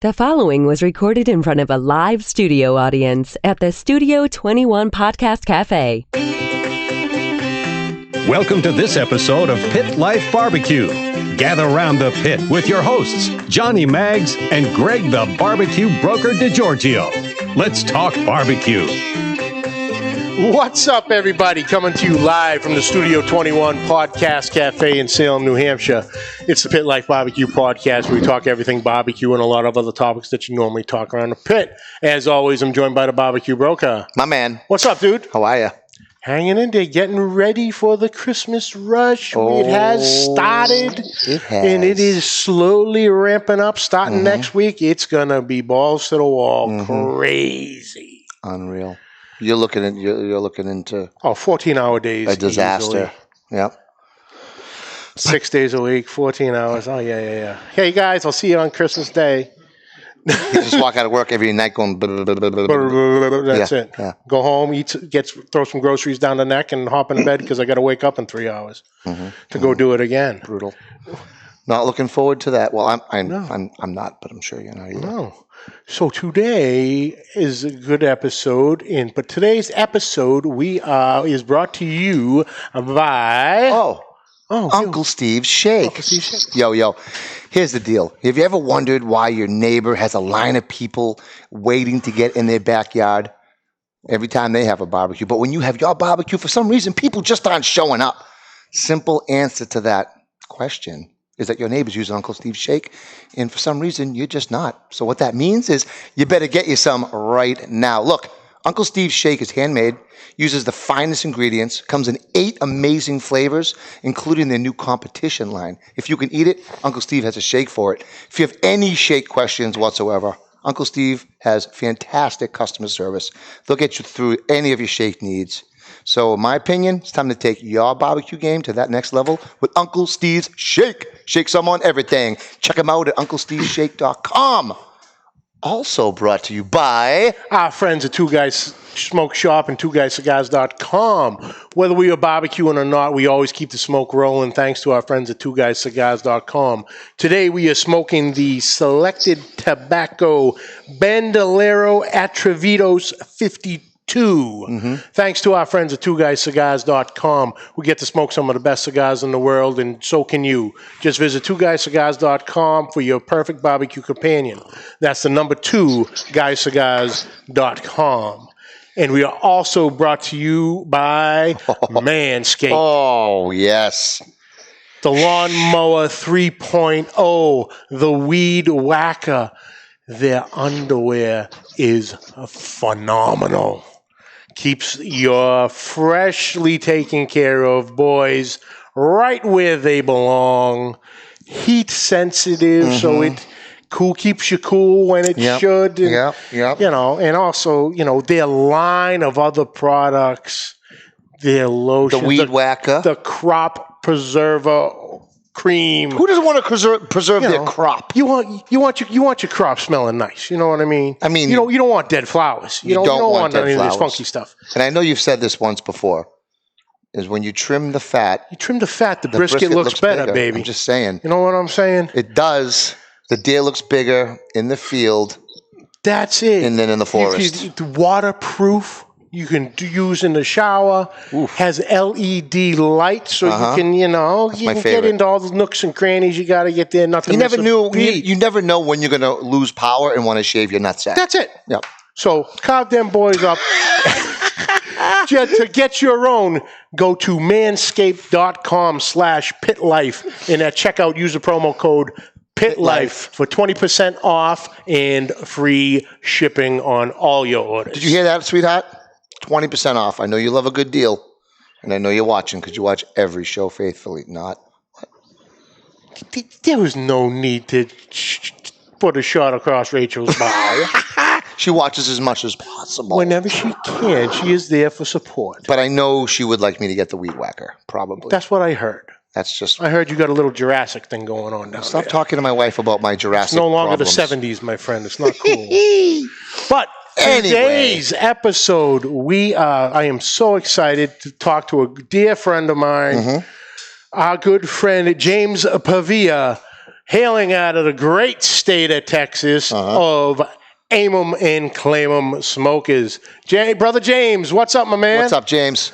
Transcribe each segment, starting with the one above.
The following was recorded in front of a live studio audience at the Studio 21 Podcast Café. Welcome to this episode of Pit Life BBQ. Gather around the pit with your hosts, Johnny Maggs and Greg the Barbecue Broker DiGiorgio. Let's talk barbecue. What's up, everybody? Coming to you live from the Studio 21 Podcast Café in Salem, New Hampshire. It's the Pit Life BBQ podcast where we talk everything barbecue and a lot of other topics that you normally talk around the pit. As always, I'm joined by the Barbecue Broker. My man. What's up, dude? How are you? Hanging in there, getting ready for the Christmas rush. It has started. It has. And it is slowly ramping up. Starting next week, it's going to be balls to the wall. Crazy. Unreal. You're looking into 14-hour days. a disaster. Easily. Yep. 6 days a week, 14 hours. Oh, yeah. Hey, guys, I'll see you on Christmas Day. You just walk out of work every night going... That's it. Yeah. Go home, throw some groceries down the neck, and hop in bed because I got to wake up in 3 hours to go do it again. Brutal. Not looking forward to that. Well, I'm not, but I'm sure you're not either. No. So today is a good episode, but today's episode is brought to you by... Uncle Steve's Shake. Uncle Steve's Shake. Yo. Here's the deal. Have you ever wondered why your neighbor has a line of people waiting to get in their backyard every time they have a barbecue? But when you have your barbecue, for some reason, people just aren't showing up. Simple answer to that question is that your neighbor's using Uncle Steve's Shake, and for some reason, you're just not. So what that means is you better get you some right now. Look, Uncle Steve's Shake is handmade, uses the finest ingredients, comes in 8 amazing flavors, including their new competition line. If you can eat it, Uncle Steve has a shake for it. If you have any shake questions whatsoever, Uncle Steve has fantastic customer service. They'll get you through any of your shake needs. So in my opinion, it's time to take your barbecue game to that next level with Uncle Steve's Shake. Shake some on everything. Check them out at UncleSteve'sShake.com. Also brought to you by our friends at Two Guys Smoke Shop and TwoGuysCigars.com. Whether we are barbecuing or not, we always keep the smoke rolling thanks to our friends at TwoGuysCigars.com. Today we are smoking the Selected Tobacco Bandolero Atrevidos 52. Thanks to our friends at TwoGuysCigars.com. We get to smoke some of the best cigars in the world, and so can you. Just visit TwoGuysCigars.com for your perfect barbecue companion. That's the number 2, GuyCigars.com. And we are also brought to you by Manscaped. Oh, yes. The Lawnmower 3.0, the Weed Whacker. Their underwear is phenomenal. Keeps your freshly taken care of boys right where they belong. Heat sensitive, so it keeps you cool when it should. And, and also, their line of other products, their lotion, the Weed Whacker, the Crop Preserver cream. Who doesn't want to preserve their crop? You want your crop smelling nice. You know what I mean? You don't want dead flowers. You don't want any of this funky stuff. And I know you've said this once before. Is when you trim the fat. The brisket looks better, bigger. baby. I'm just saying. You know what I'm saying? It does. The deer looks bigger in the field. That's it. And then in the forest. It's waterproof. You can use in the shower. Oof. Has LED lights, so you can, you can get into all the nooks and crannies. You got to get there. Nothing. You never know when you're going to lose power and want to shave your nutsack. That's it. Yep. So carve them boys up. To get your own, go to manscaped.com/pitlife, and at checkout use the promo code PITLIFE for 20% off and free shipping on all your orders. Did you hear that, sweetheart? 20% off. I know you love a good deal, and I know you're watching because you watch every show faithfully. Not what? There was no need to put a shot across Rachel's bow. She watches as much as possible. Whenever she can, she is there for support. But I know she would like me to get the Weed Whacker, probably. That's what I heard. I heard you got a little Jurassic thing going on down Stop there. talking to my wife about my Jurassic It's no longer problems. the 70s, my friend. It's not cool. But today's episode, I am so excited to talk to a dear friend of mine, our good friend James Pavia. hailing out of the great state of Texas of Aim 'em and Claim 'em Smokers. Brother James, what's up, my man? What's up, James?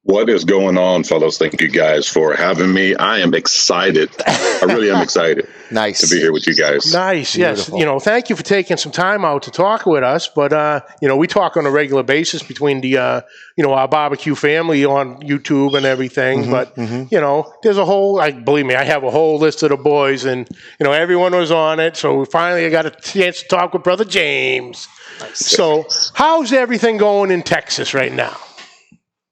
What is going on, fellas? Thank you guys for having me. I am excited. I really am excited. Nice to be here with you guys. Nice, Beautiful. yes. Thank you for taking some time out to talk with us. But we talk on a regular basis between the our barbecue family on YouTube and everything. But there's a whole, believe me, I have a whole list of the boys, and everyone was on it. So finally, I got a chance to talk with Brother James. Nice. So how's everything going in Texas right now?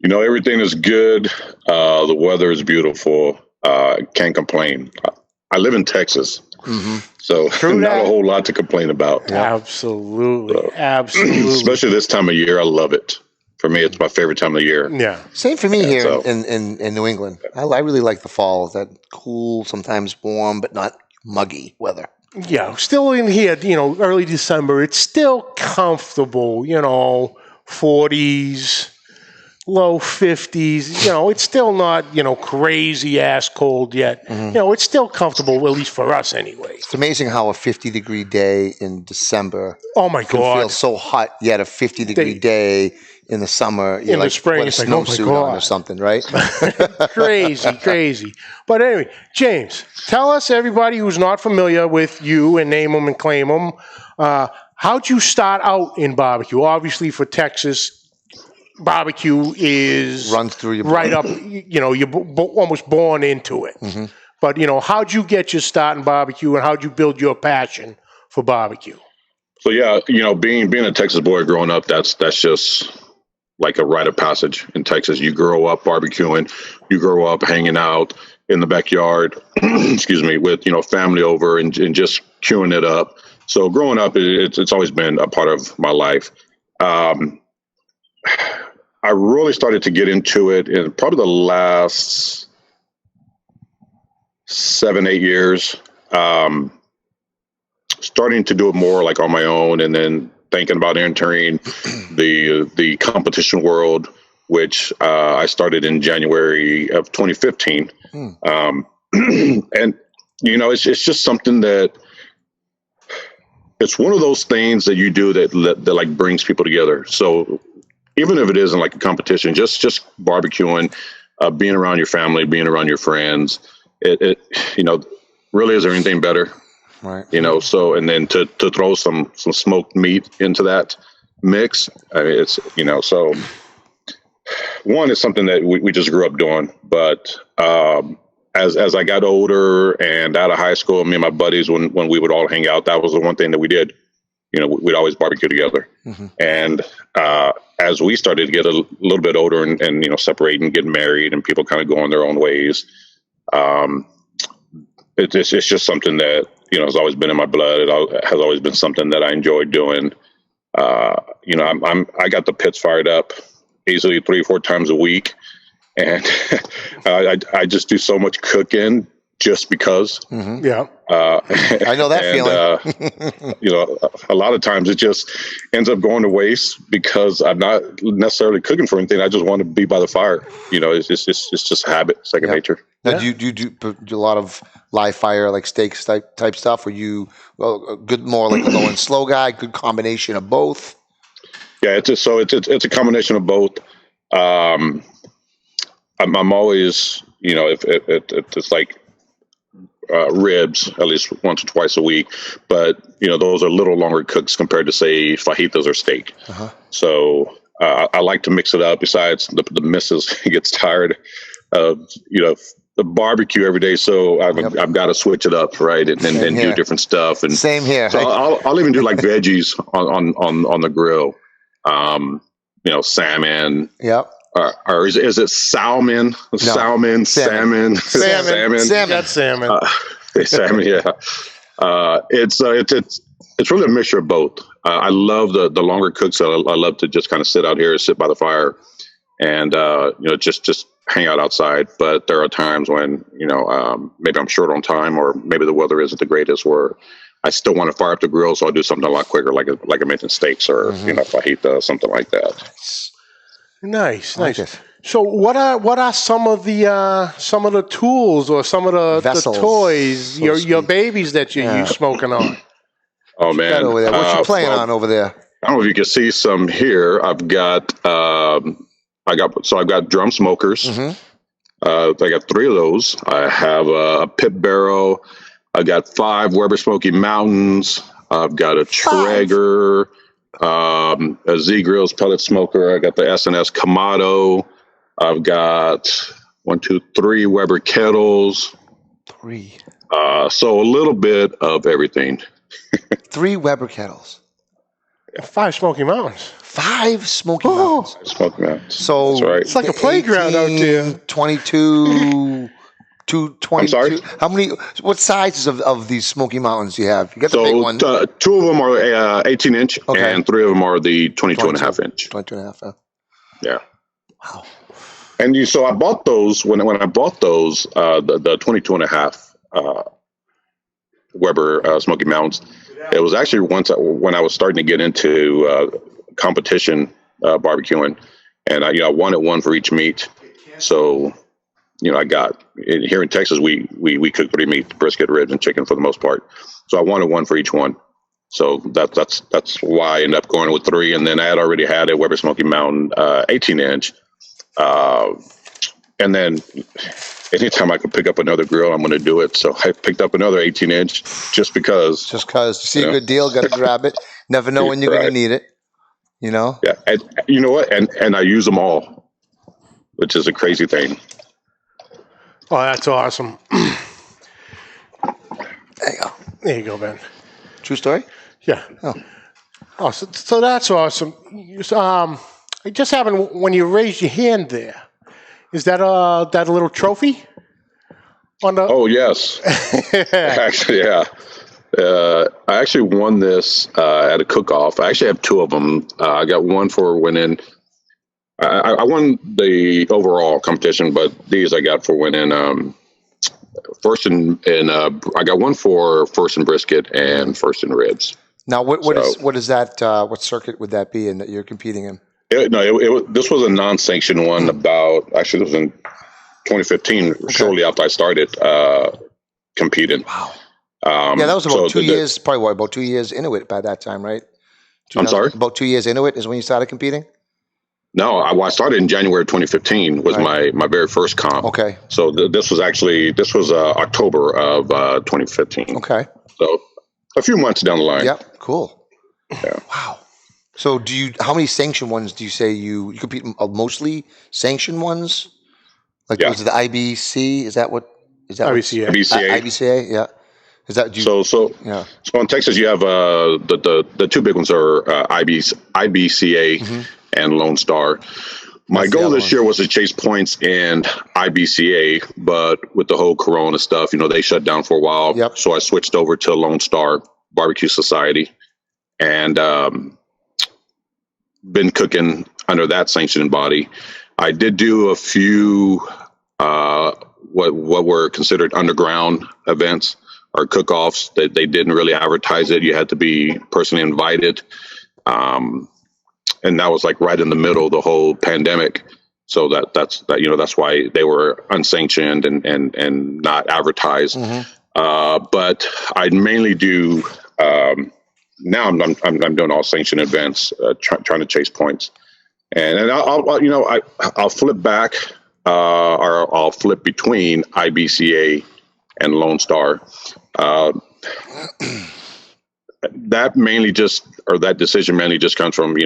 Everything is good. The weather is beautiful. Can't complain. I live in Texas, so not a whole lot to complain about. Absolutely. Absolutely. Especially this time of year. I love it. For me, it's my favorite time of the year. Yeah. Same for me here in New England. I really like the fall, that cool, sometimes warm, but not muggy weather. Yeah. Still in here, early December, it's still comfortable, 40s. Low 50s, it's still not, crazy ass cold yet. It's still comfortable, at least for us anyway. It's amazing how a 50-degree day in December can feel so hot, yet a 50-degree day in the summer, in the spring, put a snowsuit on or something, right? Crazy. But anyway, James, tell us, everybody who's not familiar with you and Name 'em and Claim 'em, how'd you start out in barbecue? Obviously, for Texas, barbecue runs through your right up. You're almost born into it. But how'd you get your start in barbecue, and how'd you build your passion for barbecue? So yeah, being a Texas boy growing up, that's just like a rite of passage in Texas. You grow up barbecuing, you grow up hanging out in the backyard, excuse me, with family over and just queuing it up. So growing up, it's always been a part of my life. I really started to get into it in probably the last 7-8 years, starting to do it more like on my own, and then thinking about entering the competition world, which I started in January of 2015. And it's just something that it's one of those things that you do that like brings people together. So even if it isn't like a competition, just barbecuing, being around your family, being around your friends, it really, is there anything better? Right. So, and then to throw some smoked meat into that mix, I mean, it's, so one is something that we just grew up doing, but, as I got older and out of high school, me and my buddies, when we would all hang out, that was the one thing that we did. We'd always barbecue together. And as we started to get a little bit older and separate and get married and people kind of go on their own ways, it's just something that, has always been in my blood. It has always been something that I enjoyed doing. I got the pits fired up easily 3-4 times a week. And I just do so much cooking just because. Yeah. I know that feeling. A lot of times it just ends up going to waste because I'm not necessarily cooking for anything. I just want to be by the fire. It's just a habit, second nature. Now, do you do a lot of live fire, like steaks type stuff? Or you good more like a low and slow guy? Good combination of both. Yeah, it's a combination of both. I'm always, if it's like ribs at least once or twice a week, but those are a little longer cooks compared to say fajitas or steak. So I like to mix it up. Besides, the missus gets tired of the barbecue every day, so I've got to switch it up, right, and do different stuff. And same here. So I'll even do like veggies on the grill. Salmon. Yep. Or is it salmon? No. Salmon. Salmon. That's salmon. Salmon. Yeah. It's really a mixture of both. I love the longer cooks. I love to just kind of sit out here, sit by the fire, and just hang out outside. But there are times when maybe I'm short on time, or maybe the weather isn't the greatest, where I still want to fire up the grill, so I'll do something a lot quicker, like I mentioned, steaks or fajita, something like that. Nice. So what are some of the tools or some of the Vessels, toys, so to your speak. babies that you smoking on? Oh Got man, over there. What you playing well, on over there? I don't know if you can see some here. I've got I've got drum smokers. Mm-hmm. I got 3 of those. I have a pit barrel. I got 5 Weber Smoky Mountains. I've got a Traeger, a Z Grills pellet smoker. I got the SNS Kamado. I've got 3 Weber kettles. 3. So a little bit of everything. 3 Weber kettles. 5 Smoky Mountains. 5 Smoky Mountains. Smoky Mountains. So that's right. It's like a playground out there. 22, 222. I'm sorry? How many? What sizes of these Smoky Mountains do you have? You got the big So one. 2 of them are 18-inch, Okay. and 3 of them are the 22.5-inch. 22.5. Huh? Yeah. Wow. And so I bought those when I bought those the 22.5 Weber Smoky Mountains. It was actually when I was starting to get into competition barbecuing, and I wanted one for each meat. So I got here in Texas we cook 3 meats: brisket, ribs, and chicken for the most part. So I wanted one for each one. So that's why I ended up going with 3. And then I had already had a Weber Smoky Mountain 18-inch. And then anytime I could pick up another grill, I'm going to do it. So I picked up another 18-inch just because. Just because you see a good deal, got to grab it. Never know when you're going to need it. Yeah. And you know what? And I use them all, which is a crazy thing. Oh, that's awesome. There you go. There you go, Ben. True story? Yeah. Oh, so that's awesome. I just happened when you raised your hand there. Is that a little trophy? Oh yes, actually, yeah. I actually won this at a cook-off. I actually have 2 of them. I got one for winning. I won the overall competition, but these I got for winning first in I got one for first in brisket and first in ribs. Now, what is that? What circuit would that be in that you're competing in? This was a non-sanctioned one. Actually, it was in 2015, shortly after I started competing. Wow. Yeah, that was about 2 years. Probably about 2 years into it by that time, right? I'm sorry. About 2 years into it is when you started competing. No, I started in January 2015 was my very first comp. Okay. So this was October of 2015. Okay. So a few months down the line. Yep. Cool. Yeah. Wow. So how many sanctioned ones do you say you compete in? Mostly sanctioned ones? Like was it the IBC? Is that IBCA. IBCA. Yeah. Is that So in Texas you have the 2 big ones are IBCA and Lone Star. My goal this year was to chase points in IBCA, but with the whole Corona stuff, they shut down for a while. Yep. So I switched over to Lone Star Barbecue Society, and been cooking under that sanctioned body. I did do a few what were considered underground events or cook-offs. They didn't really advertise it. You had to be personally invited. And that was like right in the middle of the whole pandemic. So that's why they were unsanctioned and not advertised. But I mainly do now. I'm doing all sanctioned events, trying to chase points, and I'll flip back or I'll flip between IBCA and Lone Star. That decision mainly just comes from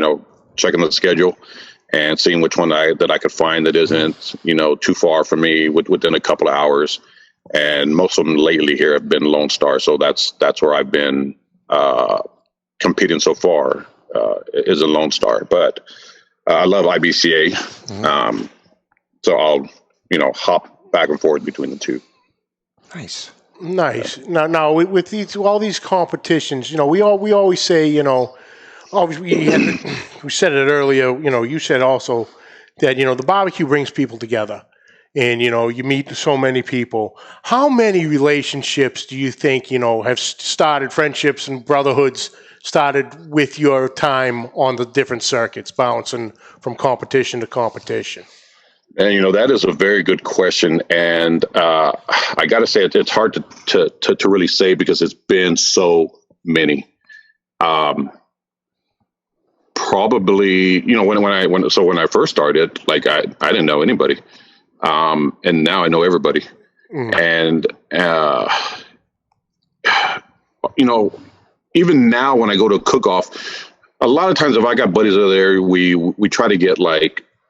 checking the schedule and seeing which one that I could find that isn't too far from me within a couple of hours. And most of them lately here have been Lone Star, so that's where I've been competing so far is a Lone Star. But I love IBCA, so I'll hop back and forth between the 2. Nice. Now with all these competitions, we always say, we said it earlier, you said also that, the barbecue brings people together and, you meet so many people. How many relationships do you think, have started, friendships and brotherhoods started with your time on the different circuits, bouncing from competition to competition? And that is a very good question, and I got to say it's hard to really say because it's been so many. Probably, when I first started, like I didn't know anybody, and now I know everybody, and even now when I go to a cook-off, a lot of times if I got buddies over there, we try to get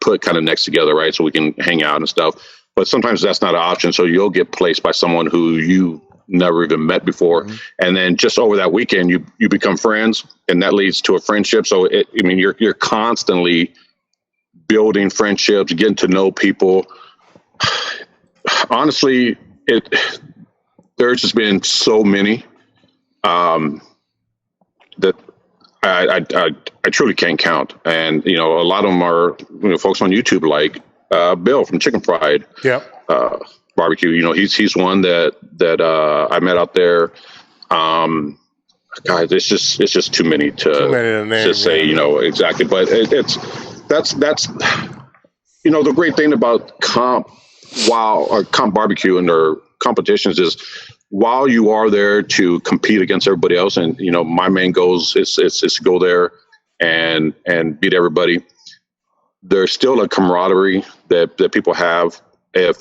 put kind of next together, right? So we can hang out and stuff. But sometimes that's not an option. So you'll get placed by someone who you never even met before. And then just over that weekend, you become friends, and that leads to a friendship. So you're constantly building friendships, getting to know people. Honestly, there's just been so many that I truly can't count. And, a lot of them are, folks on YouTube like Bill from Chicken Fried Barbecue. He's one that I met out there. Guys, it's just too many to say, exactly. But that's the great thing about comp barbecue and their competitions is, while you are there to compete against everybody else, and my main goal is to go there and beat everybody, there's still a camaraderie that people have. If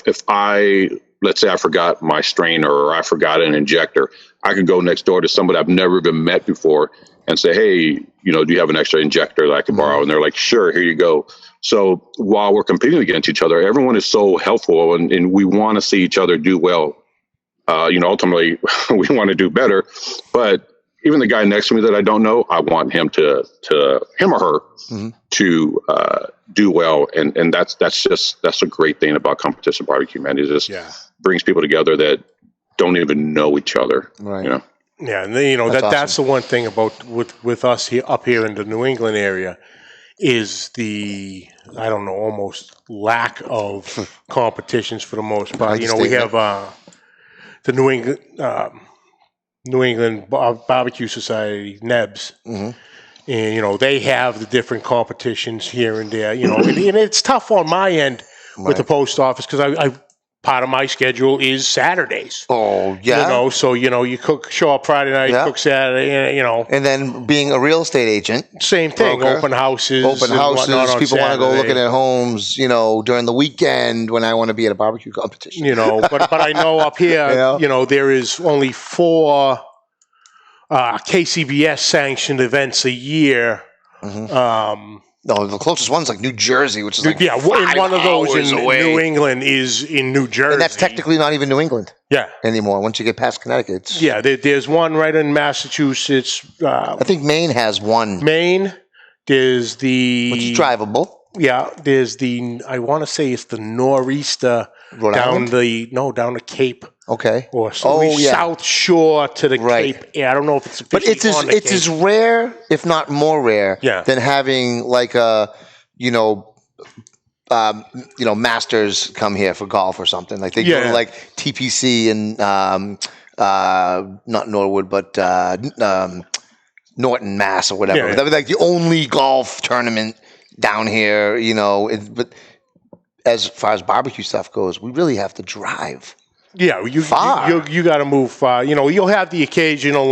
let's say I forgot my strainer or I forgot an injector, I could go next door to somebody I've never even met before and say, hey, do you have an extra injector that I can borrow? And they're like, sure, here you go. So while we're competing against each other, everyone is so helpful, and we want to see each other do well. Ultimately, we want to do better. But even the guy next to me that I don't know, I want him him or her to do well. And that's a great thing about competition barbecue, man. It just brings people together that don't even know each other. Right. Yeah, and that's the one thing about with us here up here in the New England area is the almost lack of competitions for the most part. We have the New England Barbecue Society, NEBS, and they have the different competitions here and there. And it's tough on my end with the post office because I part of my schedule is Saturdays. Oh, yeah. So you show up Friday night, cook Saturday, And then being a real estate agent. Same thing, broker, open houses. People want to go look at their homes, during the weekend when I want to be at a barbecue competition. But I know up here, there is only 4 KCBS sanctioned events a year. No, the closest one's like New Jersey, which is like 5 one of those hours in away. New England is in New Jersey. And that's technically not even New England anymore. Once you get past Connecticut. There's one right in Massachusetts. I think Maine has one. Maine, there's Which is drivable. Yeah, there's I want to say it's the Nor'easter down the Cape. Okay. Or South Shore to the Cape. Yeah, I don't know if it's but it's as rare, if not more rare, than having like a masters come here for golf or something. Like they go to like TPC and not Norwood, but Norton, Mass or whatever. Yeah. That was like the only golf tournament down here. But as far as barbecue stuff goes, we really have to drive. Yeah, you got to move far. You'll have the occasional,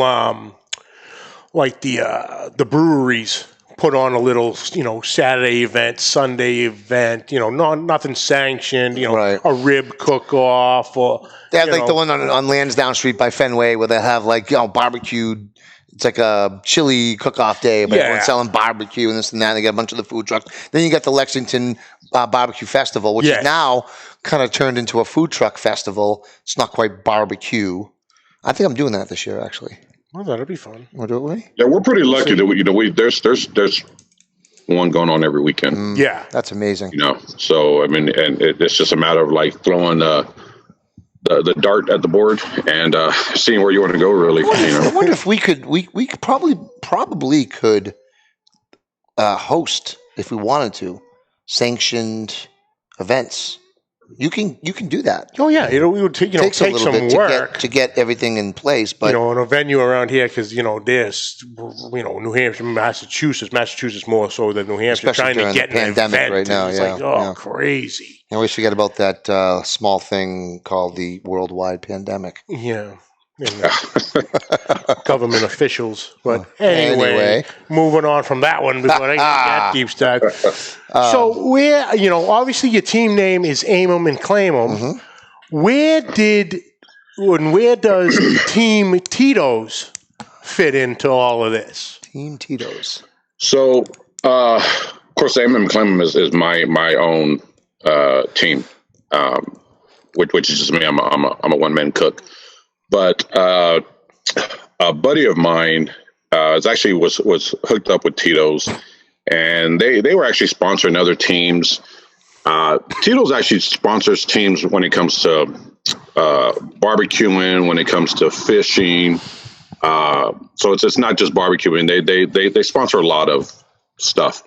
like the breweries put on a little, Saturday event, Sunday event. Nothing sanctioned. A rib cook-off or they have like the one on Lansdowne Street by Fenway where they have like barbecued. It's like a chili cook-off day, but everyone's selling barbecue and this and that. They got a bunch of the food trucks. Then you got the Lexington Barbecue Festival, which is now kind of turned into a food truck festival. It's not quite barbecue. I think I'm doing that this year, actually. Well, that'll be fun. Want to do it with me? Yeah, we're pretty lucky that there's one going on every weekend. Yeah, that's amazing. So and it's just a matter of like throwing the dart at the board and seeing where you want to go. Really, I wonder if we could probably could host, if we wanted to, sanctioned events You can do that. Oh yeah, it would take Takes some work to get everything in place, but in a venue around here because there's New Hampshire, Massachusetts more so than New Hampshire, especially trying to during get the pandemic an event. right now. It's crazy. I always forget about that small thing called the worldwide pandemic. Yeah. Government officials. But anyway, moving on from that one before I get that deep dive. So obviously your team name is Aim 'em and Claim 'em. Mm-hmm. Where does Team Tito's fit into all of this? Team Tito's. So, of course, Aim 'em and Claim 'em is my own team, which is just me. I'm a one-man cook. But a buddy of mine was hooked up with Tito's, and they were actually sponsoring other teams. Tito's actually sponsors teams when it comes to barbecuing, when it comes to fishing. So it's not just barbecuing. They sponsor a lot of stuff,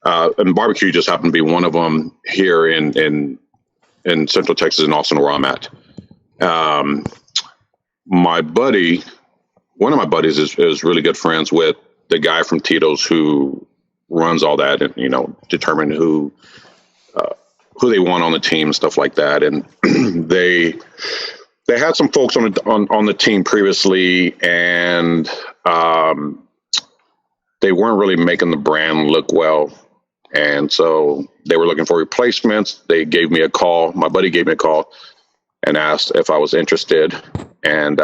and barbecue just happened to be one of them here in Central Texas and Austin, where I'm at. One of my buddies is really good friends with the guy from Tito's who runs all that and, determine who they want on the team and stuff like that. And they had some folks on the team previously, and they weren't really making the brand look well. And so they were looking for replacements. They gave me a call. My buddy gave me a call and asked if I was interested. And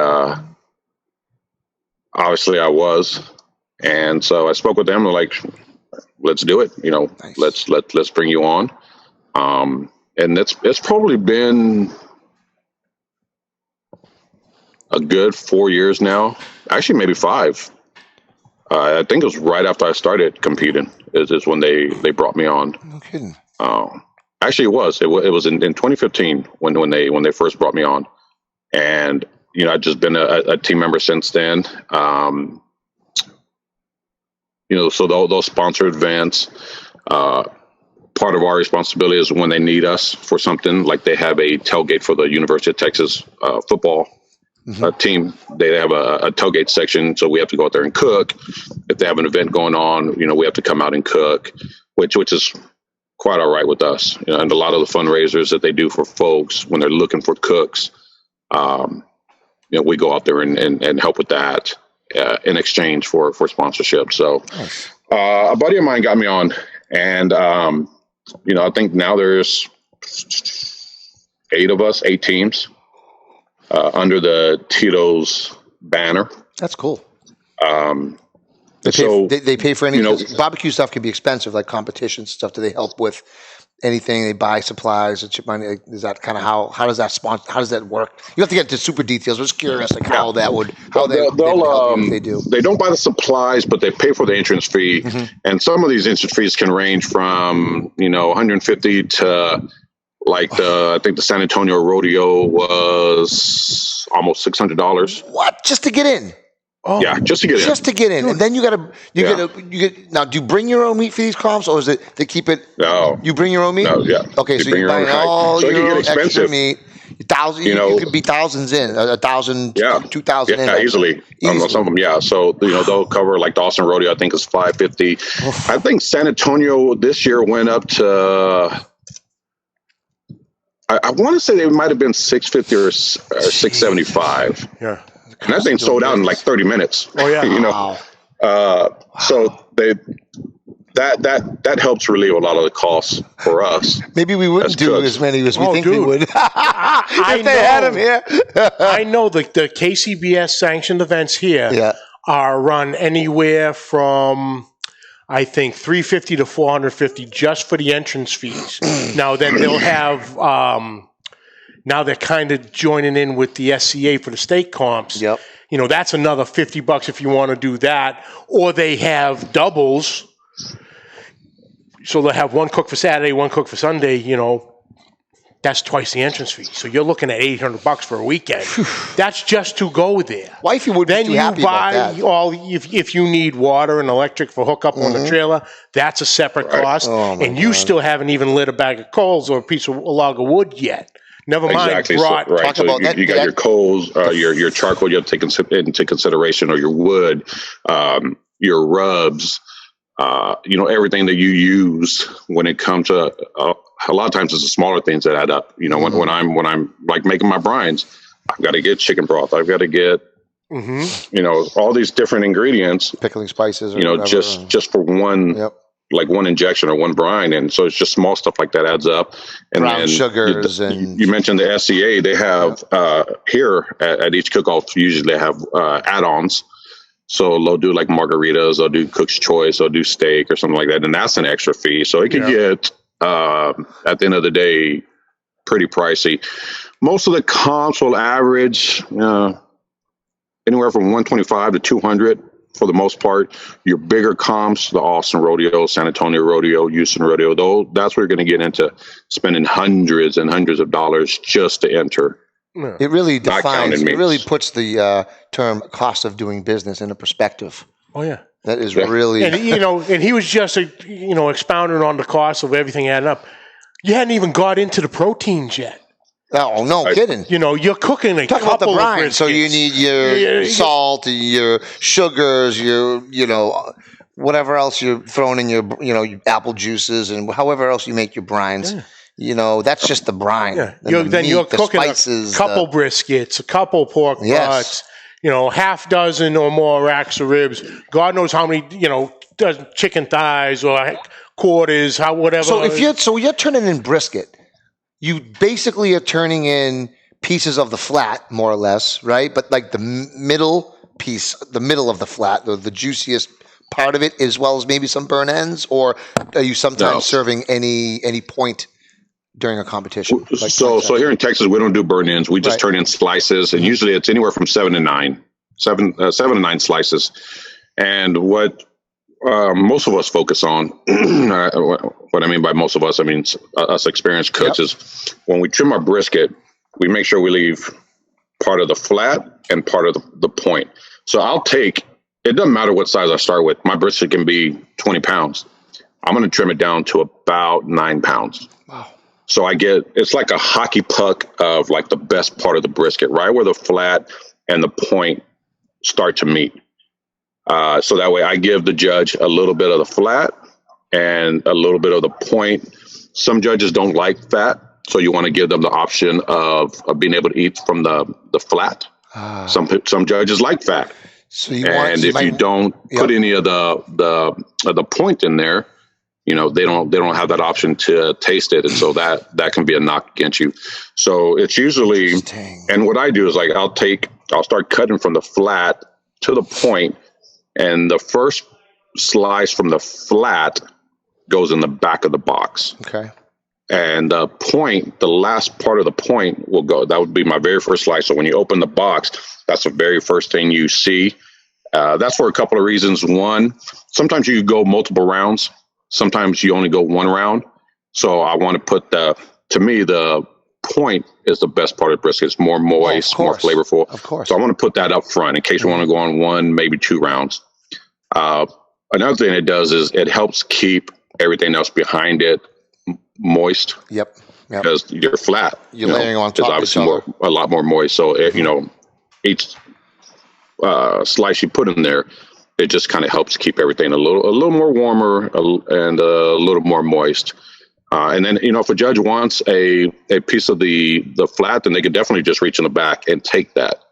obviously I was. And so I spoke with them and like, let's do it. Nice. Let's bring you on. And it's probably been a good 4 years now. Actually, maybe 5. I think it was right after I started competing is when they brought me on. No kidding. Actually, it was in 2015 when they first brought me on. And, I've just been a team member since then. So those sponsored events, part of our responsibility is when they need us for something, like they have a tailgate for the University of Texas football team. They have a tailgate section, so we have to go out there and cook. If they have an event going on, we have to come out and cook, which is quite all right with us. And a lot of the fundraisers that they do for folks when they're looking for cooks, we go out there and help with that in exchange for sponsorship. So nice. A buddy of mine got me on, and I think now there's 8 teams under the Tito's banner. That's cool. They pay for any barbecue stuff can be expensive, like competition stuff. Do they help with anything? They buy supplies and chip money. Is that kind of how does that how does that work? You have to get to super details. I'm just curious, like how they help you if they do. They don't buy the supplies, but they pay for the entrance fee, and some of these entrance fees can range from $150 to I think the San Antonio rodeo was almost $600. What? Just to get in? Oh, yeah, just to get in. Just to get in, and then you get now. Do you bring your own meat for these comps, or is it they keep it? No, you bring your own meat. No, yeah. Okay, so you buy all your own extra meat. You could be thousands in, 1,000, 2,000 in. Yeah, easily. Some of them, yeah. So they'll cover like Dawson Rodeo. I think is $550. I think San Antonio this year went up to. I want to say they might have been $650 or $675. Yeah. And that thing sold out in like 30 minutes. Oh yeah. So that helps relieve a lot of the costs for us. Maybe we wouldn't do as many as we think we would. If they had them here. I know the KCBS sanctioned events here are run anywhere from I think $350 to $450 just for the entrance fees. Now then they'll have now they're kind of joining in with the SCA for the state comps. Yep. That's another $50 if you want to do that. Or they have doubles. So they'll have one cook for Saturday, one cook for Sunday, that's twice the entrance fee. So you're looking at $800 for a weekend. That's just to go there. Wifey would be too happy about that. Then you buy all, if you need water and electric for hookup on the trailer, that's a separate cost. And you still haven't even lit a bag of coals or a log of wood yet. Never mind. Exactly. Talk So about you got your coals, your charcoal you have to take into consideration, or your wood, your rubs, everything that you use when it comes to a lot of times it's the smaller things that add up. When I'm like making my brines, I've got to get chicken broth. I've got to get all these different ingredients, pickling spices, or just for one. Like one injection or one brine, and so it's just small stuff like that adds up. And brown then sugars, you mentioned the SCA. They have here at each cook-off. Usually they have add-ons. So they'll do like margaritas, they'll do cook's choice, they'll do steak or something like that, and that's an extra fee. So it could get at the end of the day pretty pricey. Most of the comps will average anywhere from $125 to $200. For the most part. Your bigger comps, the Austin Rodeo, San Antonio Rodeo, Houston Rodeo, that's where you're going to get into spending hundreds and hundreds of dollars just to enter. It really defines, it really puts the term cost of doing business into perspective. Oh, yeah. That is really... And, and he was just, expounding on the cost of everything adding up. You hadn't even got into the proteins yet. Oh, no kidding. You're cooking Talk about the brine. So you need your salt, your sugars, your, whatever else you're throwing in your apple juices and however else you make your brines. Yeah. That's just the brine. Yeah. You're cooking spices, a couple briskets, a couple pork butts, half dozen or more racks of ribs. God knows how many, dozen chicken thighs or quarters, whatever. So you're turning in brisket. You basically are turning in pieces of the flat, more or less, right? But like the middle piece, the middle of the flat, the juiciest part of it, as well as maybe some burn ends, or are you sometimes serving any point during a competition? So here in Texas, we don't do burn ends. We just turn in slices, and usually it's anywhere from 7 to 9 slices. And what most of us focus on, what I mean by most of us, I mean us experienced cooks, is when we trim our brisket, we make sure we leave part of the flat and part of the point. So it doesn't matter what size I start with. My brisket can be 20 pounds. I'm going to trim it down to about 9 pounds. Wow. So it's like a hockey puck of like the best part of the brisket, right where the flat and the point start to meet. So that way I give the judge a little bit of the flat and a little bit of the point. Some judges don't like fat, so you want to give them the option of being able to eat from the flat. Some judges like fat. So you don't put any of the point in there, they don't have that option to taste it, and so that can be a knock against you. So it's usually, and what I do is like I'll start cutting from the flat to the point. And the first slice from the flat goes in the back of the box. Okay. And the last part of the point will go. That would be my very first slice. So when you open the box, that's the very first thing you see. That's for a couple of reasons. One, sometimes you go multiple rounds. Sometimes you only go one round. So I want to put to me, the point is the best part of brisket. It's more moist, more flavorful. Of course. So I want to put that up front in case you want to go on 1, maybe 2 rounds. Another thing it does is it helps keep everything else behind it moist. Yep. Because you're flat. You're layering on top. It's obviously a lot more moist. So each slice you put in there, it just kind of helps keep everything a little more warmer and a little more moist. And then, if a judge wants a piece of the flat, then they could definitely just reach in the back and take that,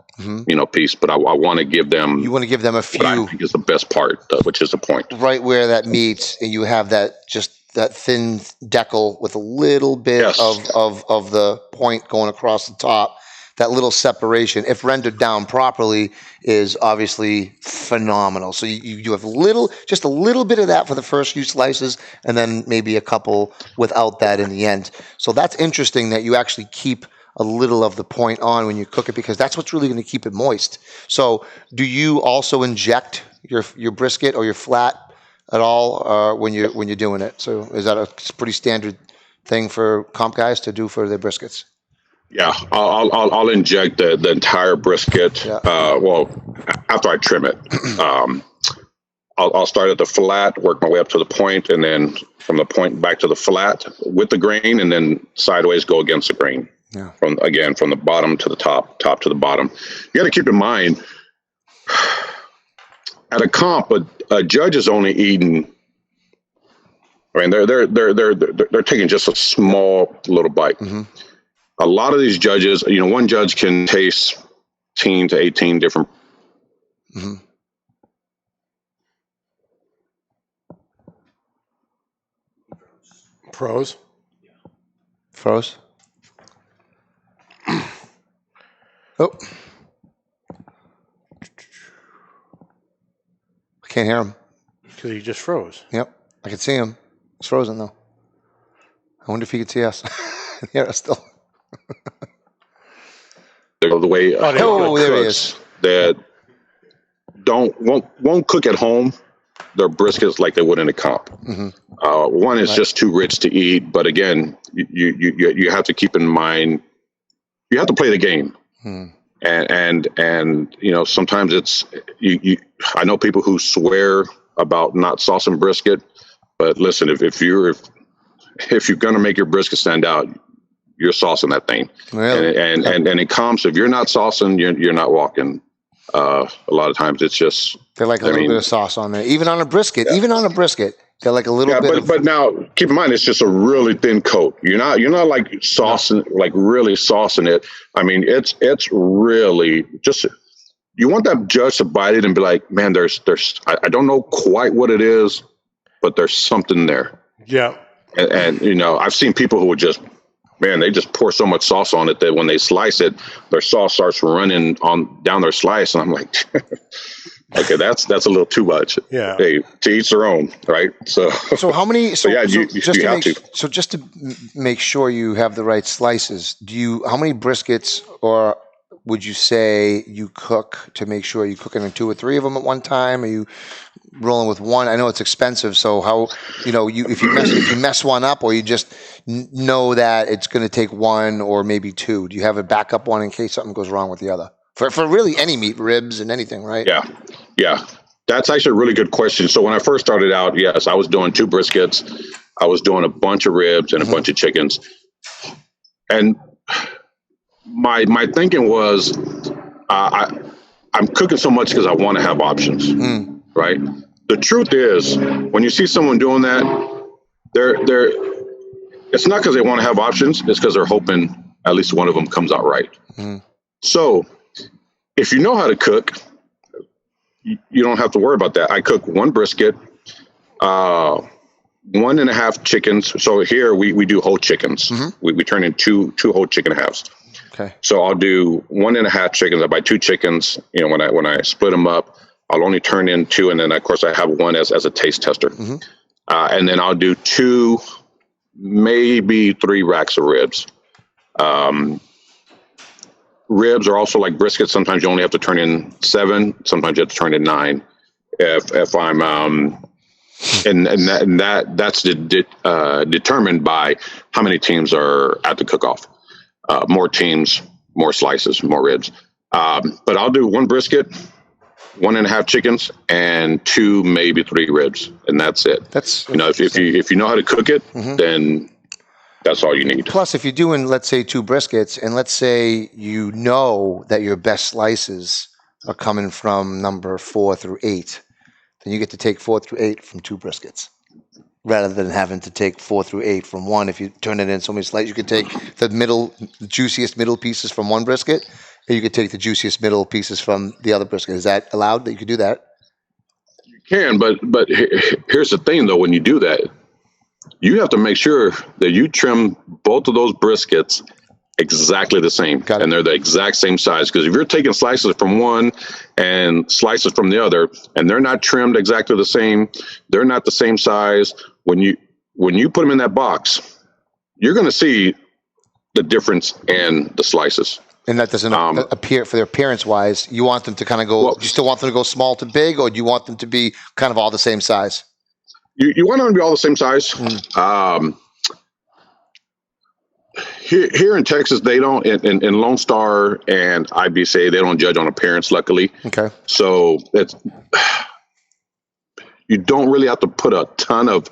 piece. But I want to give them... You want to give them a few... What I think is the best part, which is the point. Right where that meets, and you have that thin decal with a little bit of the point going across the top. That little separation, if rendered down properly, is obviously phenomenal. So you have just a little bit of that for the first few slices, and then maybe a couple without that in the end. So that's interesting that you actually keep a little of the point on when you cook it, because that's what's really going to keep it moist. So do you also inject your brisket or your flat at all when you're doing it? So is that a pretty standard thing for comp guys to do for their briskets? Yeah, I'll inject the entire brisket. Yeah. Well, after I trim it, I'll start at the flat, work my way up to the point, and then from the point back to the flat with the grain, and then sideways go against the grain. Yeah. From the bottom to the top to the bottom. You got to keep in mind at a comp, a judge is only eating. I mean, they're taking just a small little bite. Mm-hmm. A lot of these judges, one judge can taste 10 to 18 different. Mm-hmm. Froze. Oh. I can't hear him. Because he just froze. Yep. I can see him. He's frozen, though. I wonder if he can see us. Yeah, still. The way there he is. That won't cook at home their briskets like they would in a comp. Mm-hmm. One is just too rich to eat, but again, you have to keep in mind you have to play the game. And sometimes it's you. I know people who swear about not saucing brisket, but listen, if you're gonna make your brisket stand out, you're saucing that thing. Really? And it comes if you're not saucing, you're not walking. A lot of times it's just they like a little bit of sauce on there, even on a brisket. Yeah. Even on a brisket, they like a little bit. But now keep in mind it's just a really thin coat. You're not like saucing, like really saucing it. I mean, it's really just. You want that judge to bite it and be like, man, there's I don't know quite what it is, but there's something there. Yeah. And I've seen people who would just, man, they just pour so much sauce on it that when they slice it, their sauce starts running down their slice. And I'm like, okay, that's a little too much. Yeah. Hey, to each their own, right? So how many? So you have to. So just to make sure you have the right slices, how many briskets or would you say you cook to make sure you're cooking in 2 or 3 of them at one time? Are you rolling with one? I know it's expensive, so how if you mess one up, or you just know that it's going to take 1 or maybe 2? Do you have a backup one in case something goes wrong with the other? For really any meat, ribs and anything, right? Yeah. That's actually a really good question. So when I first started out, yes, I was doing 2 briskets. I was doing a bunch of ribs and a bunch of chickens, and my thinking was, I'm cooking so much because I want to have options, right? The truth is, when you see someone doing that, it's not because they want to have options. It's because they're hoping at least one of them comes out right. So if you know how to cook, you don't have to worry about that. I cook 1 brisket, 1.5 chickens. So here we do whole chickens. We turn in two whole chicken halves. Okay. So I'll do 1.5 chickens. I buy 2 chickens. When I split them up, I'll only turn in 2, and then of course I have 1 as a taste tester. And then I'll do 2, maybe 3 racks of ribs. Ribs are also like briskets. Sometimes you only have to turn in 7. Sometimes you have to turn in 9. If I'm that's determined by how many teams are at the cook-off. More teams, more slices, more ribs. But I'll do 1 brisket, 1.5 chickens, and 2, maybe 3 ribs, and that's it. That's if you know how to cook it, then that's all you need. Plus, if you're doing, let's say, 2 briskets, and let's say you know that your best slices are coming from number 4 through 8, then you get to take 4 through 8 from 2 briskets, rather than having to take 4 through 8 from 1. If you turn it in so many slices, you could take the juiciest middle pieces from 1 brisket, and you could take the juiciest middle pieces from the other brisket. Is that allowed that you could do that? You can, but here's the thing, though. When you do that, you have to make sure that you trim both of those briskets exactly the same, and they're the exact same size. Because if you're taking slices from one and slices from the other, and they're not trimmed exactly the same, they're not the same size. When you put them in that box, you're going to see the difference in the slices. And that doesn't appear, for their appearance wise, you want them to kind of go, do you still want them to go small to big, or do you want them to be kind of all the same size? You want them to be all the same size. Here in Texas, they don't, in Lone Star and IBCA, they don't judge on appearance, luckily. Okay. So you don't really have to put a ton of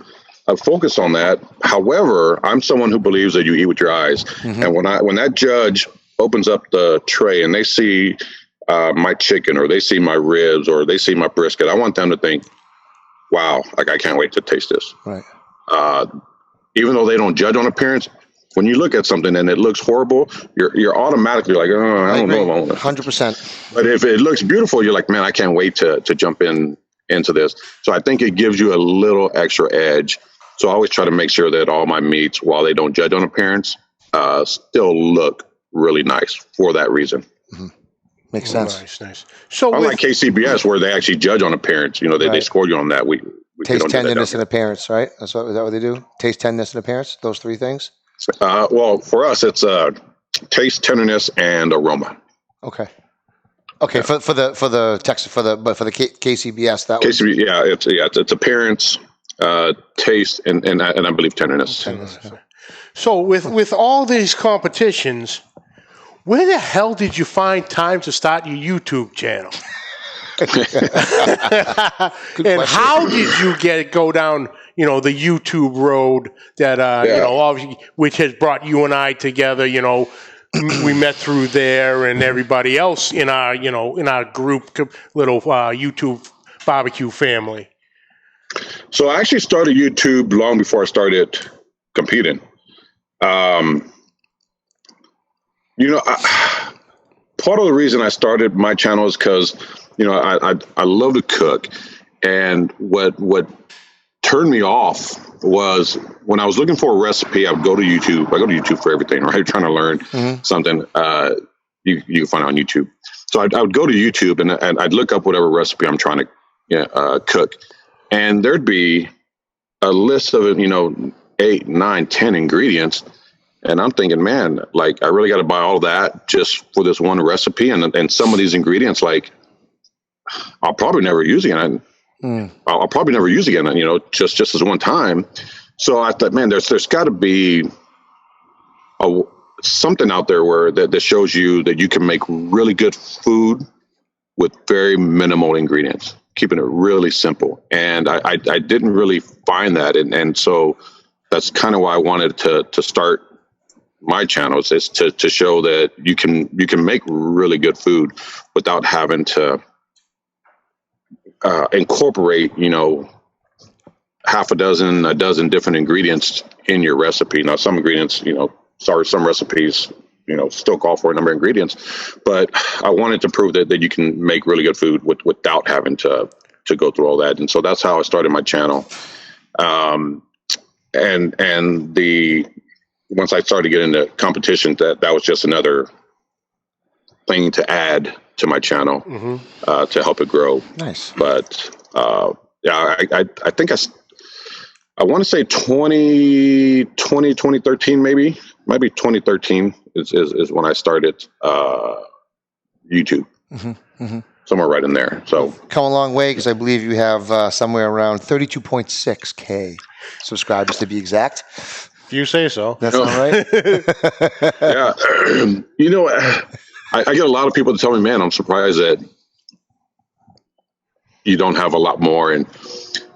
focus on that. However, I'm someone who believes that you eat with your eyes. Mm-hmm. And when that judge opens up the tray and they see my chicken, or they see my ribs, or they see my brisket, I want them to think, wow, like, I can't wait to taste this. Right. Even though they don't judge on appearance, when you look at something and it looks horrible, you're automatically like, oh, I don't know. 100%. But if it looks beautiful, you're like, man, I can't wait to jump into this. So I think it gives you a little extra edge. So I always try to make sure that all my meats, while they don't judge on appearance, still look really nice for that reason. Mm-hmm. Makes sense. Nice. So unlike KCBS, where they actually judge on appearance, they score you on that. We taste, tenderness, and appearance, right? Is that what they do? Taste, tenderness, and appearance. Those three things. Well, for us, it's taste, tenderness, and aroma. Okay. Yeah. For the Texas for the KCBS that it's appearance, taste, and I believe tenderness. So with all these competitions, where the hell did you find time to start your YouTube channel? And how did you go down, the YouTube road that, obviously, which has brought you and I together, we met through there, and everybody else in our, in our group, little YouTube barbecue family. So I actually started YouTube long before I started competing. Part of the reason I started my channel is because, I love to cook, and what turned me off was when I was looking for a recipe, I would go to YouTube. I go to YouTube for everything, right? Trying to learn something you can find on YouTube. So I would go to YouTube and I'd look up whatever recipe I'm trying to cook, and there'd be a list of 8, 9, 10 ingredients. And I'm thinking, man, like, I really got to buy all that just for this one recipe. And some of these ingredients, like, I'll probably never use again. I'll probably never use again, just as one time. So I thought, man, there's got to be something out there where that shows you that you can make really good food with very minimal ingredients, keeping it really simple. And I didn't really find that. And so that's kind of why I wanted to start my channel, is to show that you can make really good food without having to incorporate, a dozen different ingredients in your recipe. Now, some ingredients, some recipes, still call for a number of ingredients, but I wanted to prove that you can make really good food without having to go through all that. And so that's how I started my channel. Once I started getting into competition, that was just another thing to add to my channel to help it grow. Nice. But I think I want to say 2013 maybe 2013 is when I started YouTube. Somewhere right in there. So come a long way, because I believe you have somewhere around 32.6K subscribers to be exact. If you say so. That's all right. Yeah. I get a lot of people to tell me, man, I'm surprised that you don't have a lot more. And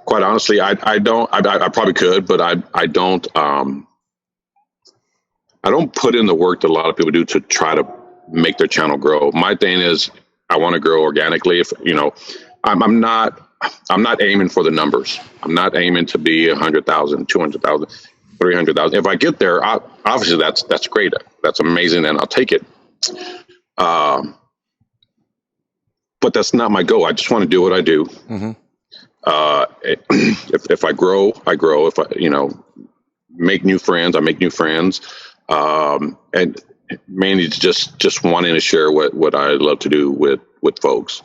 quite honestly, I probably could, but I don't put in the work that a lot of people do to try to make their channel grow. My thing is, I want to grow organically. If I'm not aiming for the numbers. I'm not aiming to be 100,000, 200,000, 300,000. If I get there, obviously that's great. That's amazing, and I'll take it. But that's not my goal. I just want to do what I do. If I grow, I grow. If I make new friends, I make new friends. And mainly just wanting to share what I love to do with folks.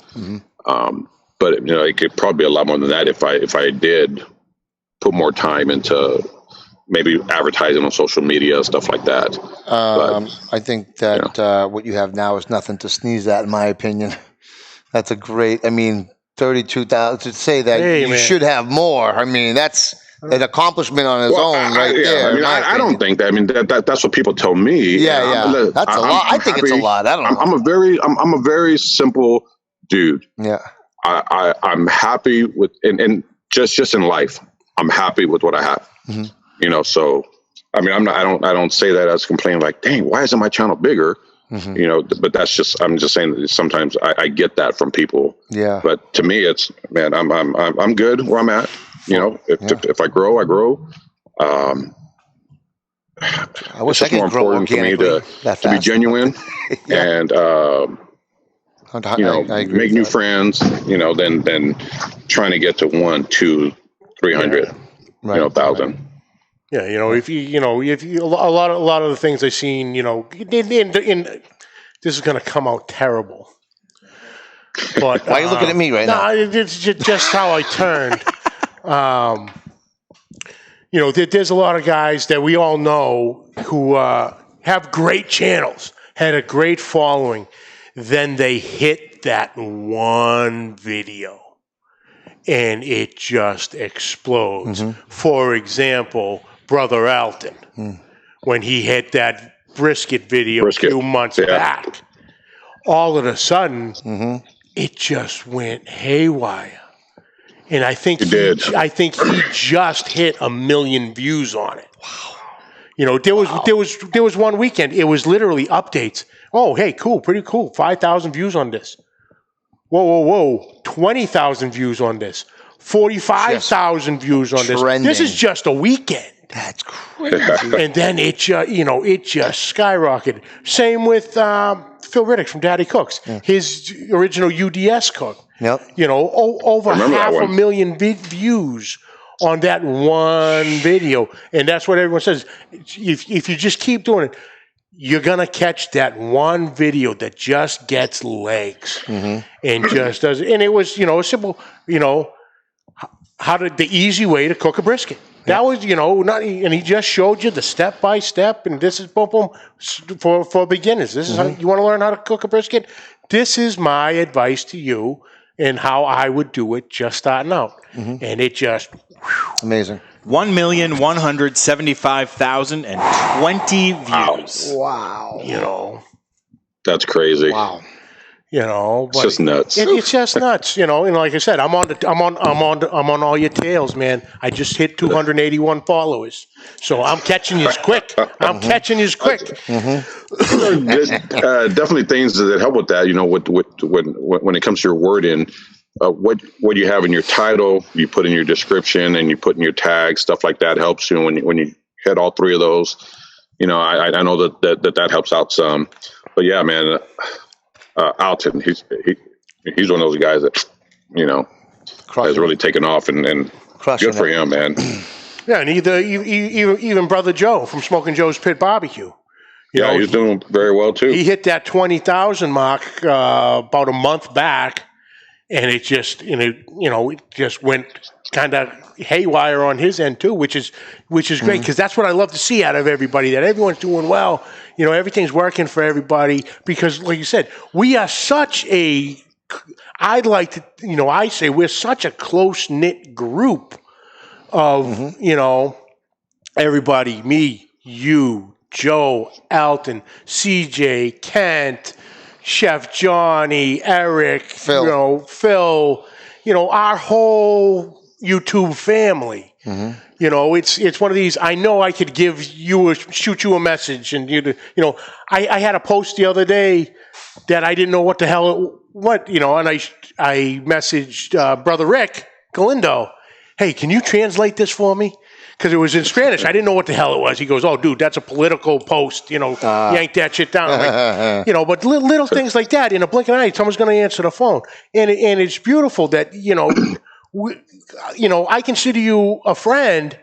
But it could probably be a lot more than that if I did put more time into maybe advertising on social media, stuff like that. I think that what you have now is nothing to sneeze at, in my opinion. That's a great, 32,000, to say that you should have more. That's an accomplishment on his own, right there. I mean, I don't think that. I mean, that's what people tell me. Yeah. That's a lot. I think it's a lot. I don't know. I'm a very simple dude. Yeah. I'm happy with, and just in life, I'm happy with what I have. Mm-hmm. You know, so I mean, I don't say that as complaining like, dang, why isn't my channel bigger? Mm-hmm. You know, but that's just, I'm just saying that sometimes I get that from people. Yeah. But to me, it's, man, I'm good where I'm at. You know, if I grow, I grow. I wish I could grow more important for me to be genuine and, you know, make new friends, you know, than trying to get to 1, 2, 300, right. You know, 1,000. Yeah, you know, if you a lot of the things I've seen, you know, this is going to come out terrible. But why are you looking at me right now? It's just how I turned. You know, there's a lot of guys that we all know who have great channels, had a great following. Then they hit that one video, and it just explodes. Mm-hmm. For example, Brother Alton, when he hit that brisket video a few months back, all of a sudden, it just went haywire. And I think he just hit 1 million views on it. Wow! You know, there was one weekend. It was literally updates. Oh, hey, cool, pretty cool. 5,000 views on this. Whoa! 20,000 views on this. 45,000 views on this. Trending. This is just a weekend. That's crazy. And then it just skyrocketed. Same with Phil Riddick from Daddy Cooks. Yeah. His original UDS cook. Yep. You know, over 500,000 views on that one video. And that's what everyone says. If you just keep doing it, you're going to catch that one video that just gets legs and just does it. And it was, you know, a simple, you know, the easy way to cook a brisket. That was, you know, and he just showed you the step by step, and this is boom, boom, for beginners. This is how you want to learn how to cook a brisket. This is my advice to you and how I would do it just starting out. And it just amazing. 1,175,020 views. Wow. You know, that's crazy. Wow. You know, but it's just nuts. It's just nuts. You know, and like I said, I'm on all your tails, man. I just hit 281 followers, so I'm catching you quick. I'm catching you quick. There's definitely things that help with that. You know, when it comes to your wording, what you have in your title, you put in your description, and you put in your tag, stuff like that helps you. When you hit all three of those, you know, I know that helps out some. But yeah, man. Alton, he's one of those guys that, you know, has really taken off and good for him, man. Yeah, and even Brother Joe from Smoking Joe's Pit BBQ. He's doing very well too. He hit that 20,000 mark about a month back, and it just went kind of haywire on his end too, which is great, because that's what I love to see out of everybody, that everyone's doing well. You know, everything's working for everybody, because like you said, we are such a, I'd like to, you know, I say we're such a close-knit group of, you know, everybody, me, you, Joe, Alton, CJ, Kent, Chef Johnny, Eric, Phil. You know, our whole YouTube family. You know, it's one of these. I know I could shoot you a message, and you know, I had a post the other day that I didn't know what the hell you know, and I messaged Brother Rick Galindo, hey, can you translate this for me? Because it was in Spanish. I didn't know what the hell it was. He goes, oh, dude, that's a political post. You know, yank that shit down. Like, you know, but little things like that, in a blink of an eye, someone's going to answer the phone, and it's beautiful that, you know. You know, I consider you a friend,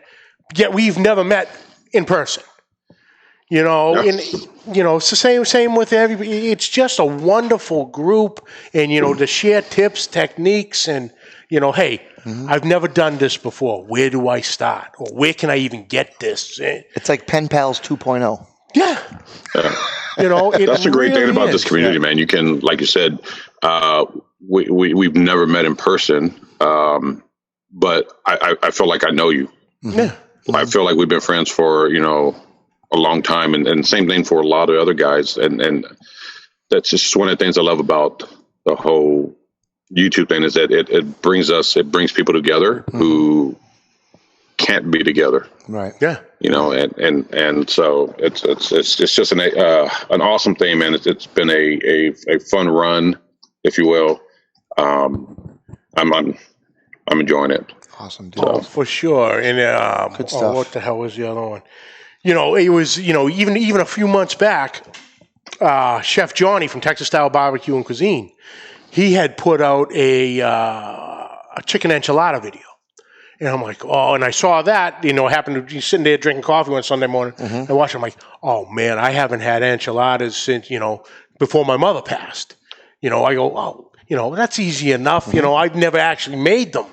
yet we've never met in person. You know, and you know, it's the same with everybody. It's just a wonderful group, and you know, to share tips, techniques, and you know, hey, I've never done this before. Where do I start, or where can I even get this? It's like Pen Pals 2.0. Yeah. You know, that's the great thing about this community, man. You can, like you said, we've never met in person. But I feel like I know you. Yeah. I feel like we've been friends for, a long time, and same thing for a lot of other guys. And that's just one of the things I love about the whole YouTube thing is that it brings people together who can't be together. Right. Yeah. And so it's just an awesome thing, man. It's been a fun run, if you will. I'm enjoying it. Awesome, dude. Oh, for sure. And Good stuff. What the hell was the other one? It was even a few months back, Chef Johnny from Texas Style Barbecue and Cuisine, he had put out a chicken enchilada video. And I'm like, oh, and I saw that, happened to be sitting there drinking coffee one Sunday morning. And watching, I'm like, oh, man, I haven't had enchiladas since, before my mother passed. I go, oh, that's easy enough. I've never actually made them.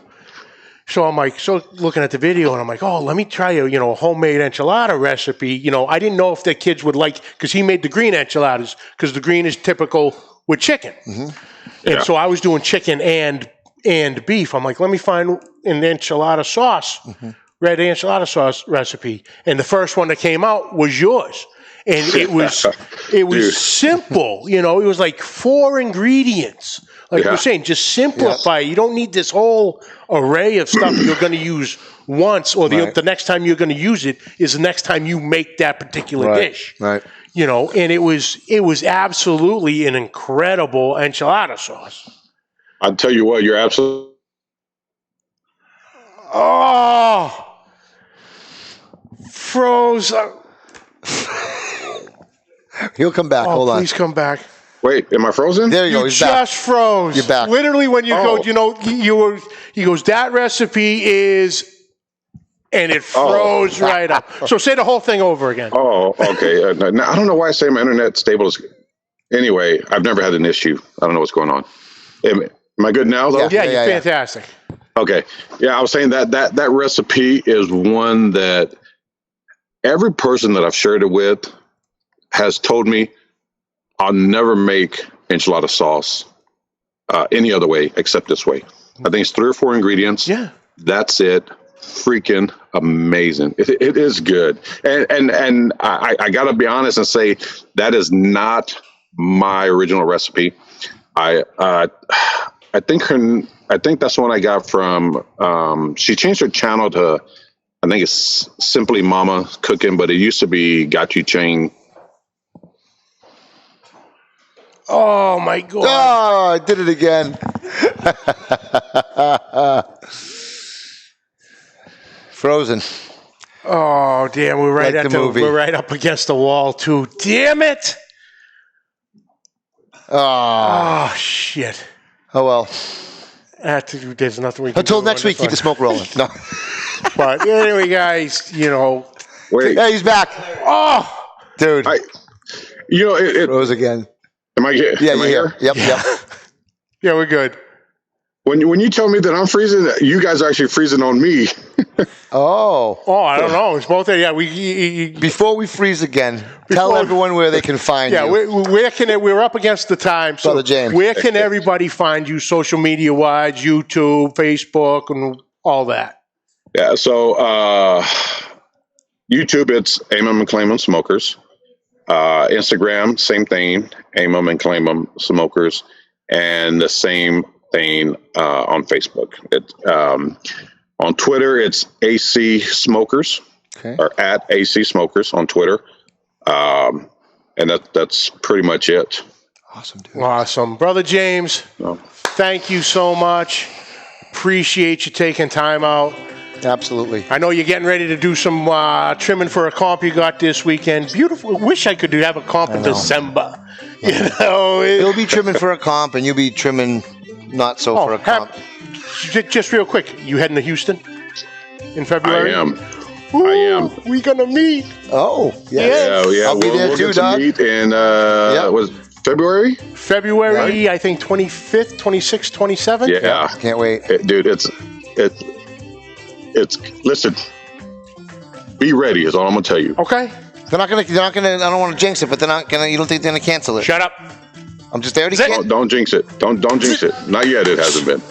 So I'm like, looking at the video, and I'm like, oh, let me try a homemade enchilada recipe. I didn't know if the kids would like, because he made the green enchiladas, because the green is typical with chicken. And so I was doing chicken and beef. I'm like, let me find an enchilada sauce, red enchilada sauce recipe. And the first one that came out was yours. And it was simple. It was like 4 ingredients. Like you're saying, just simplify. You don't need this whole array of stuff you're going to use once, or the next time you're going to use it is the next time you make that particular dish. Right. And it was absolutely an incredible enchilada sauce. I'll tell you what, you're absolutely. Oh, froze. He'll come back. Hold on. Please come back. Wait, am I frozen? There you go. You He's just back. froze. You're back. Literally, when you go, he goes, that recipe is, and it froze right up. So say the whole thing over again. Oh, okay. Now, I don't know why I say my internet stable is. Anyway, I've never had an issue. I don't know what's going on. Am I good now, though? Yeah, you're fantastic. Okay. Yeah, I was saying that recipe is one that every person that I've shared it with has told me I'll never make enchilada sauce any other way except this way. I think it's 3 or 4 ingredients. Yeah. That's it. Freaking amazing. It is good. And I got to be honest and say that is not my original recipe. I think that's one I got from, she changed her channel to, I think it's Simply Mama Cooking, but it used to be Got You Chain. Oh my God. Oh, I did it again. Frozen. Oh, damn. We're right Like at the movie. We're right up against the wall, too. Damn it. Oh, Oh, shit. oh well. There's nothing we can Until do next on week, this keep the one. smoke rolling. No. But anyway, guys, Wait, Hey, he's back. oh, Dude. it Froze again. am I here? Yeah, am I you're here. Yep. yeah, we're good. When you tell me that I'm freezing, you guys are actually freezing on me. Oh. Oh, I don't know. It's both there. Yeah, we. Before we freeze again, tell everyone where they can find Yeah, you. we're up against the time. So Brother James. where can everybody find you social media wise? YouTube, Facebook, and all that. Yeah, so YouTube, it's Aim'em and Claim 'em Smokers. Instagram, same thing, Aim'em and Claim 'em Smokers, and the same thing on Facebook. On Twitter, it's AC Smokers, or at AC Smokers on Twitter, and that's pretty much it. Awesome, dude. Awesome, Brother James. Thank you so much. Appreciate you taking time out. Absolutely. I know you're getting ready to do some trimming for a comp you got this weekend. Beautiful. Wish I could have a comp in December. He'll be trimming for a comp, and you'll be trimming not so for a comp. Just real quick, you heading to Houston in February? I am. We're going to meet. Oh, Yeah. Yeah. I'll be there we'll too, get to Doc. meet in was February? February, I think 25th, 26th, 27th. Yeah. Can't wait. Dude, it's listen. Be ready is all I'm gonna tell you. Okay. They're not gonna. I don't want to jinx it, but they're not gonna. You don't think they're gonna cancel it? Shut up. I'm just there to Don't jinx it. Don't jinx it. Not yet. It hasn't been.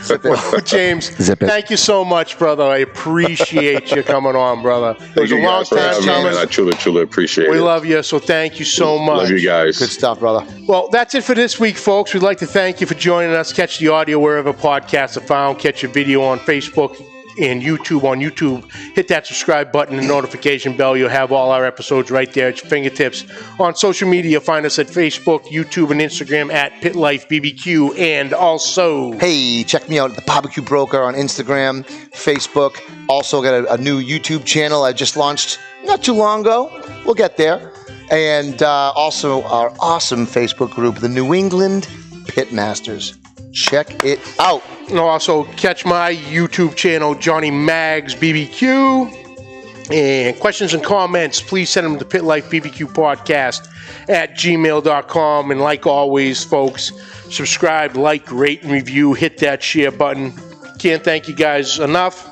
Zip it. James, Zip it. thank you so much, brother. I appreciate you coming on, brother. It was a long time coming. I truly appreciate it. We love you, so thank you so much. Love you guys. Good stuff, brother. Well, that's it for this week, folks. We'd like to thank you for joining us. Catch the audio wherever podcasts are found. Catch your video on Facebook and YouTube. On YouTube, hit that subscribe button and notification bell. You'll have all our episodes right there at your fingertips. On social media, find us at Facebook, YouTube, and Instagram at Pit Life BBQ. And also, Hey, check me out at the BBQ Broker on Instagram, Facebook. Also got a new YouTube channel I just launched not too long ago. We'll get there. And also our awesome Facebook group, the New England Pitmasters. Check it out. and also catch my YouTube channel, Johnny Mags BBQ. And questions and comments, please send them to Pit Life BBQ Podcast at gmail.com. And like always, folks, subscribe, like, rate, and review. Hit that share button. Can't thank you guys enough.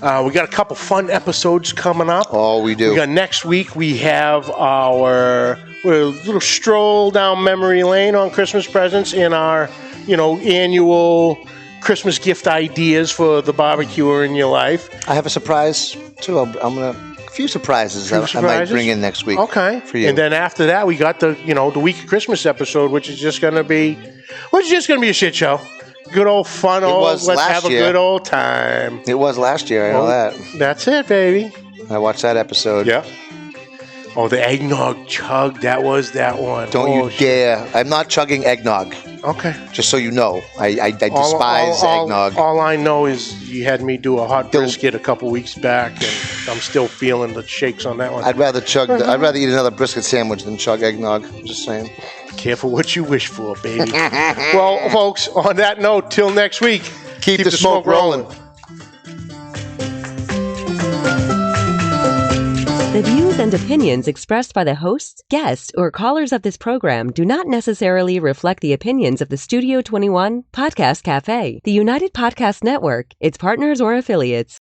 We got a couple fun episodes coming up. Oh, we do. We got next week. We have our little stroll down memory lane on Christmas presents and our, annual Christmas gift ideas for the barbecuer in your life. I have a surprise too. A few surprises I might bring in next week. Okay. For you. And then after that, we got the week of Christmas episode, which is just going to be a shit show. Good old fun. Let's have a good old time. It was last year. I know that. That's it, baby. I watched that episode. Yeah. Oh, the eggnog chug. That was that one. Don't you dare. I'm not chugging eggnog. Okay. Just so you know. I despise eggnog. All I know is you had me do a hot brisket a couple weeks back, and I'm still feeling the shakes on that one. I'd rather eat another brisket sandwich than chug eggnog. I'm just saying. Careful what you wish for, baby. Well, folks, on that note, till next week, Keep the smoke rolling. The views and opinions expressed by the hosts, guests, or callers of this program do not necessarily reflect the opinions of the Studio 21 Podcast Café, the United Podcast Network, its partners, or affiliates.